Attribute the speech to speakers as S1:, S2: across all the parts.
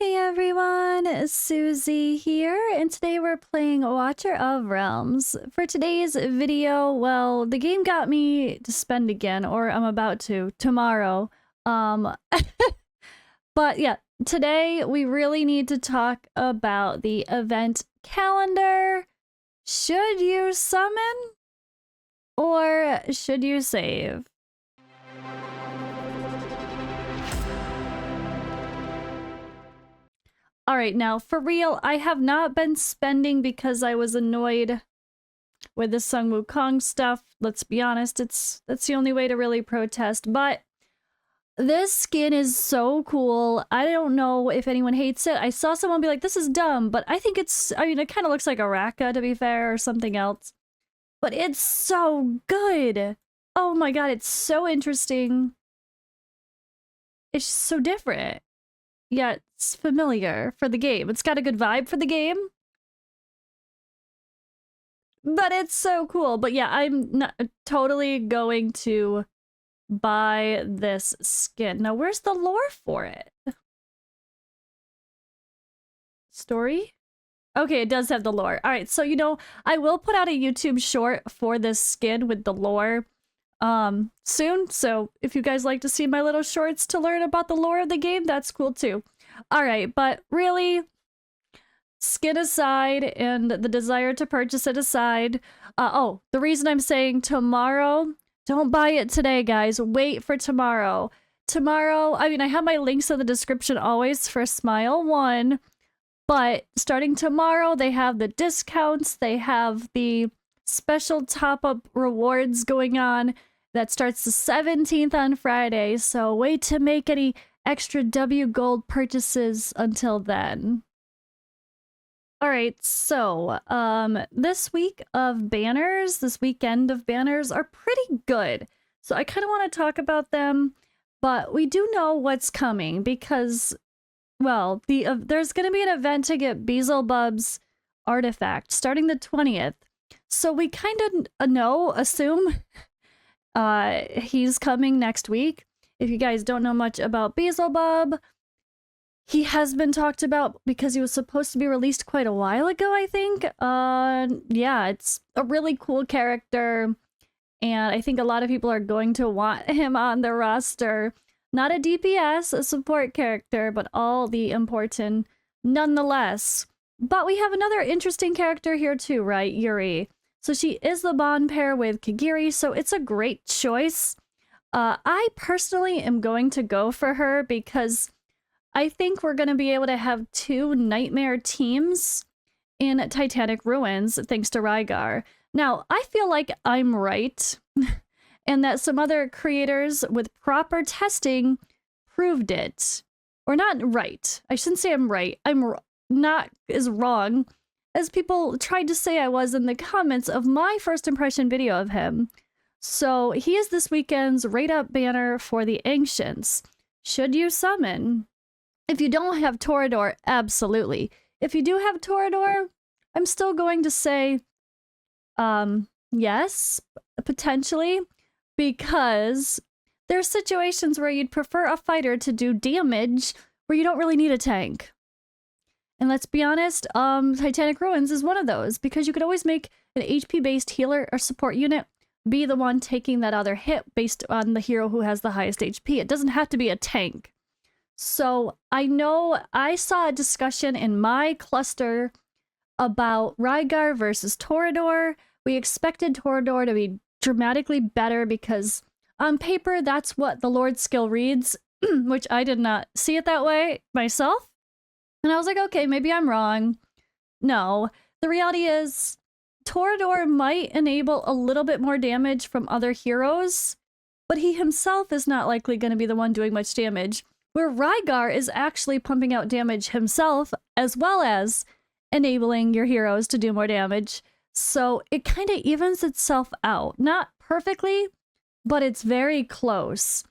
S1: Hey everyone, Suzi here, and today we're playing Watcher of Realms. For today's video, well, the game got me to spend again, or I'm about to, tomorrow. But yeah, today we really need to talk about the event calendar. Should you summon? Or should you save? All right, now for real, I have not been spending because I was annoyed with the Sung Wukong stuff. Let's be honest, that's the only way to really protest. But this skin is so cool. I don't know if anyone hates it. I saw someone be like, this is dumb, but I think I mean, it kind of looks like a Raka, to be fair, or something else. But it's so good. Oh my god, it's so interesting. It's so different. Yeah, it's familiar for the game. It's got a good vibe for the game. But it's so cool. But yeah, I'm not totally going to buy this skin. Now, where's the lore for it? Story? Okay, it does have the lore. All right, so you know, I will put out a YouTube short for this skin with the lore soon. So if you guys like to see my little shorts to learn about the lore of the game, that's cool too. All right, but really, skin aside and the desire to purchase it aside, oh, the reason I'm saying tomorrow, don't buy it today, guys. Wait for tomorrow. Tomorrow, I mean, I have my links in the description always for Smile 1, but starting tomorrow, they have the discounts, they have the special top-up rewards going on that starts the 17th on Friday, so wait to make any extra W Gold purchases until then. All right, so this week of banners, this weekend of banners are pretty good. So I kind of want to talk about them, but we do know what's coming because, well, there's going to be an event to get Beelzebub's artifact starting the 20th. So we kind of assume he's coming next week. If you guys don't know much about Beelzebub, he has been talked about because he was supposed to be released quite a while ago, I think. Yeah, it's a really cool character, and I think a lot of people are going to want him on the roster. Not a DPS, a support character, but all the important nonetheless. But we have another interesting character here too, right? Yuri. So she is the bond pair with Kagiri, so it's a great choice. I personally am going to go for her because I think we're going to be able to have 2 nightmare teams in Titanic Ruins thanks to Rygar. Now, I feel like I'm right, and that some other creators with proper testing proved it. Or not right. I shouldn't say I'm right. I'm not as wrong as people tried to say I was in the comments of my first impression video of him. So he is this weekend's rate up banner for the Ancients. Should you summon? If you don't have Toreador, absolutely. If you do have Toreador, I'm still going to say, yes, potentially, because there's situations where you'd prefer a fighter to do damage where you don't really need a tank. And let's be honest, Titanic Ruins is one of those, because you could always make an HP-based healer or support unit be the one taking that other hit based on the hero who has the highest HP. It doesn't have to be a tank. So I know I saw a discussion in my cluster about Rygar versus Toreador. We expected Toreador to be dramatically better because on paper, that's what the Lord skill reads, which I did not see it that way myself. And I was like, okay, maybe I'm wrong. No, the reality is Toreador might enable a little bit more damage from other heroes, but he himself is not likely going to be the one doing much damage, where Rygar is actually pumping out damage himself, as well as enabling your heroes to do more damage. So it kind of evens itself out. Not perfectly, but it's very close.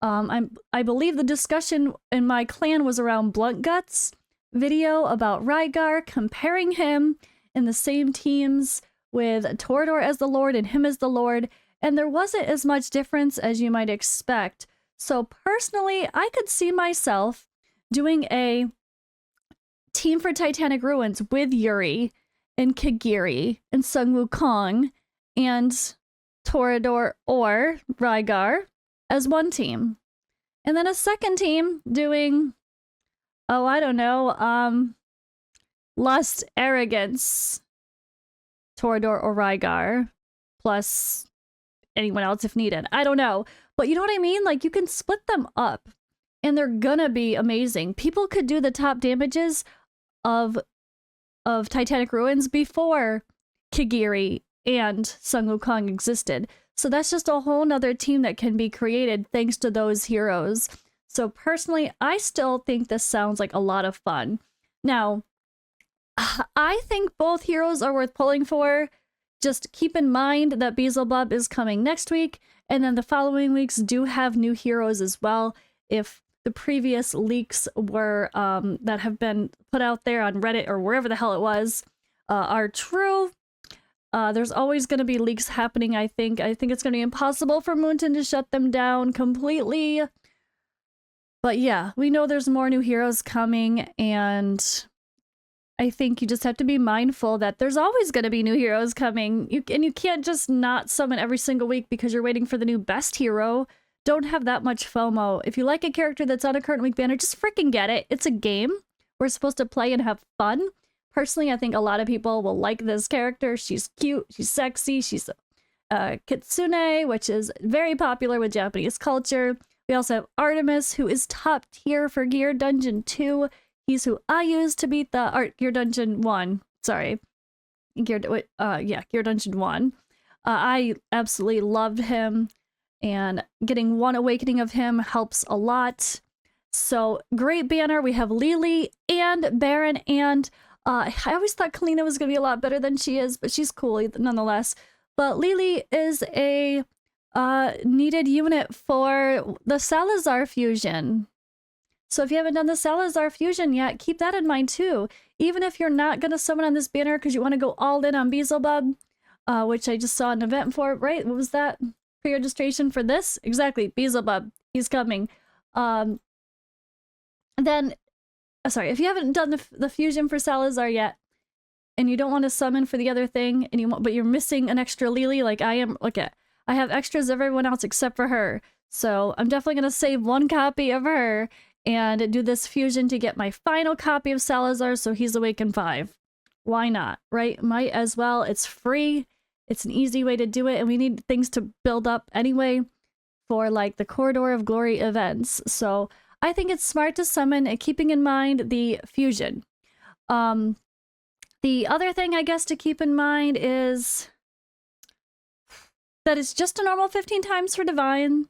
S1: I believe the discussion in my clan was around Blunt Guts video about Rygar, comparing him in the same teams with Toreador as the Lord and him as the Lord, and there wasn't as much difference as you might expect. So personally, I could see myself doing a team for Titanic Ruins with Yuri and Kagiri and Sun Wukong and Torador or Rygar as one team. And then a second team doing, oh, I don't know, Lust, Arrogance, Torador or Rygar, plus anyone else if needed. I don't know. But you know what I mean? Like, you can split them up, and they're gonna be amazing. People could do the top damages of Titanic Ruins before Kagiri and Sun Wukong existed. So that's just a whole nother team that can be created thanks to those heroes. So personally, I still think this sounds like a lot of fun. Now, I think both heroes are worth pulling for. Just keep in mind that Beelzebub is coming next week, and then the following weeks do have new heroes as well. If the previous leaks were that have been put out there on Reddit or wherever the hell it was are true, there's always going to be leaks happening, I think. I think it's going to be impossible for Moonton to shut them down completely. But yeah, we know there's more new heroes coming, and I think you just have to be mindful that there's always going to be new heroes coming. And you can't just not summon every single week because you're waiting for the new best hero. Don't have that much FOMO. If you like a character that's on a current week banner, just freaking get it. It's a game. We're supposed to play and have fun. Personally, I think a lot of people will like this character. She's cute. She's sexy. She's Kitsune, which is very popular with Japanese culture. We also have Artemis, who is top tier for Gear Dungeon 2. He's who I used to beat the Gear Dungeon 1. Sorry. Gear Dungeon 1. I absolutely loved him, and getting one awakening of him helps a lot. So, great banner. We have Lily and Baron, and I always thought Kalina was going to be a lot better than she is, but she's cool nonetheless. But Lily is a needed unit for the Salazar fusion. So if you haven't done the Salazar fusion yet, keep that in mind too. Even if you're not going to summon on this banner because you want to go all in on Beelzebub, which I just saw an event for, right? What was that? Pre-registration for this? Exactly, Beelzebub. He's coming. Then, sorry, if you haven't done the fusion for Salazar yet, and you don't want to summon for the other thing, but you're missing an extra Lily like I am, look at, I have extras of everyone else except for her. So I'm definitely going to save one copy of her and do this fusion to get my final copy of Salazar so he's awake in 5. Why not, right? Might as well. It's free. It's an easy way to do it, and we need things to build up anyway for like the Corridor of Glory events. So I think it's smart to summon, and keeping in mind the fusion. The other thing I guess to keep in mind is that it's just a normal 15 times for Divine.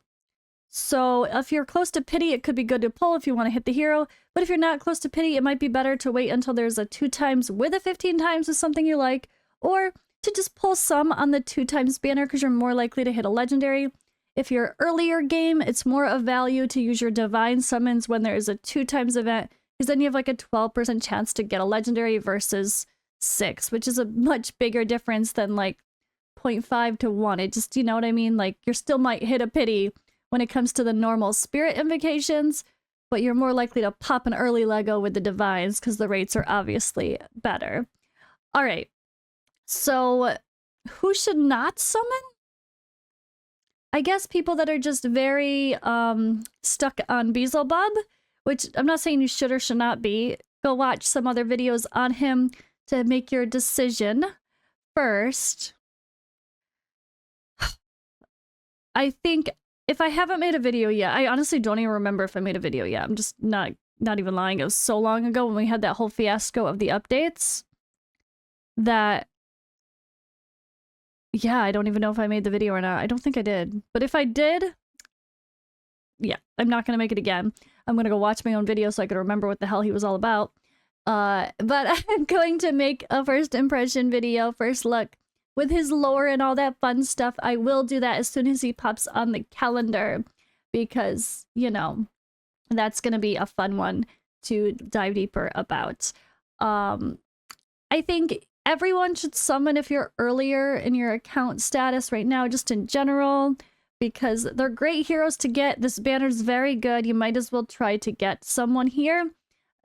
S1: So if you're close to Pity, it could be good to pull if you want to hit the hero. But if you're not close to Pity, it might be better to wait until there's a 2 times with a 15 times with something you like. Or to just pull some on the 2 times banner because you're more likely to hit a legendary. If you're earlier game, it's more of value to use your Divine Summons when there is a 2 times event. Because then you have like a 12% chance to get a legendary versus 6. Which is a much bigger difference than like 0.5 to 1. It just, you know what I mean? Like, you still might hit a Pity when it comes to the normal spirit invocations, but you're more likely to pop an early Lego with the Divines because the rates are obviously better. All right, so who should not summon? I guess people that are just very stuck on Beelzebub, which I'm not saying you should or should not be. Go watch some other videos on him to make your decision first. I think if I haven't made a video yet, I honestly don't even remember if I made a video yet. I'm just not even lying. It was so long ago when we had that whole fiasco of the updates that, yeah, I don't even know if I made the video or not. I don't think I did. But if I did, yeah, I'm not going to make it again. I'm going to go watch my own video so I can remember what the hell he was all about. But I'm going to make a first impression video, first look, with his lore and all that fun stuff. I will do that as soon as he pops on the calendar because, you know, that's going to be a fun one to dive deeper about. I think everyone should summon if you're earlier in your account status right now, just in general, because they're great heroes to get. This banner's very good. You might as well try to get someone here.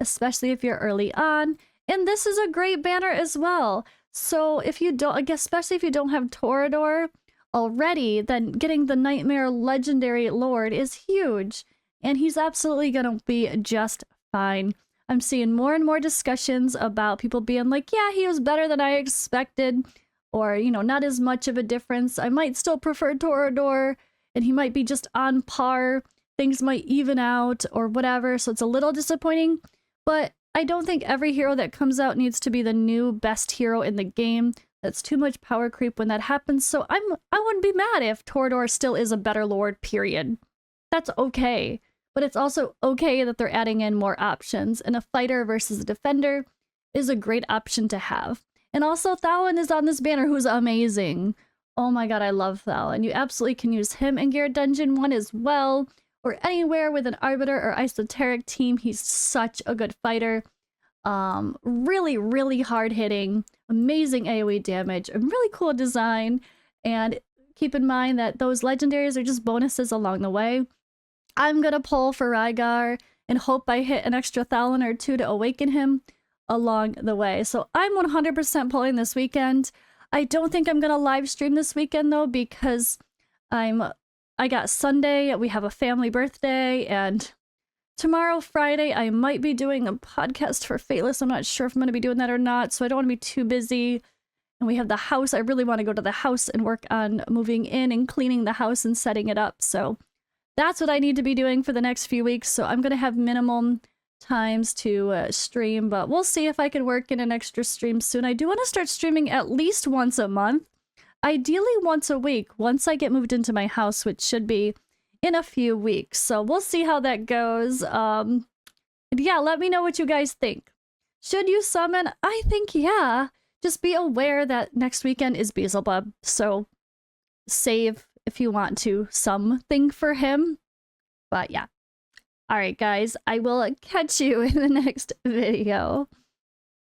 S1: especially if you're early on. And this is a great banner as well. So if you don't, I guess, especially if you don't have Torador already, then getting the Nightmare Legendary Lord is huge. And he's absolutely gonna be just fine. I'm seeing more and more discussions about people being like, yeah, he was better than I expected. Or, you know, not as much of a difference. I might still prefer Torador, and he might be just on par. Things might even out or whatever, so it's a little disappointing. But I don't think every hero that comes out needs to be the new best hero in the game. That's too much power creep when that happens, so I wouldn't be mad if Torador still is a better lord, period. That's okay. But it's also okay that they're adding in more options, and a fighter versus a defender is a great option to have. And also, Thalon is on this banner, who's amazing. Oh my god, I love Thalon. You absolutely can use him in Garrett Dungeon 1 as well, or anywhere with an Arbiter or Esoteric team. He's such a good fighter. Really, really hard-hitting, amazing AoE damage, a really cool design, and keep in mind that those legendaries are just bonuses along the way. I'm gonna pull for Rygar and hope I hit an extra Thalon or two to awaken him along the way. So I'm 100% pulling this weekend. I don't think I'm gonna live stream this weekend though, because I got Sunday, we have a family birthday, and tomorrow, Friday, I might be doing a podcast for Fateless. I'm not sure if I'm gonna be doing that or not, so I don't want to be too busy. And we have the house. I really want to go to the house and work on moving in and cleaning the house and setting it up. So that's what I need to be doing for the next few weeks. So I'm gonna have minimum times to stream, but we'll see if I can work in an extra stream soon. I do want to start streaming at least once a month, ideally once a week, once I get moved into my house, which should be in a few weeks. So we'll see how that goes. Yeah, let me know what you guys think. Should you summon? I think yeah. Just be aware that next weekend is Beelzebub, so save if you want to something for him. But yeah. Alright guys, I will catch you in the next video.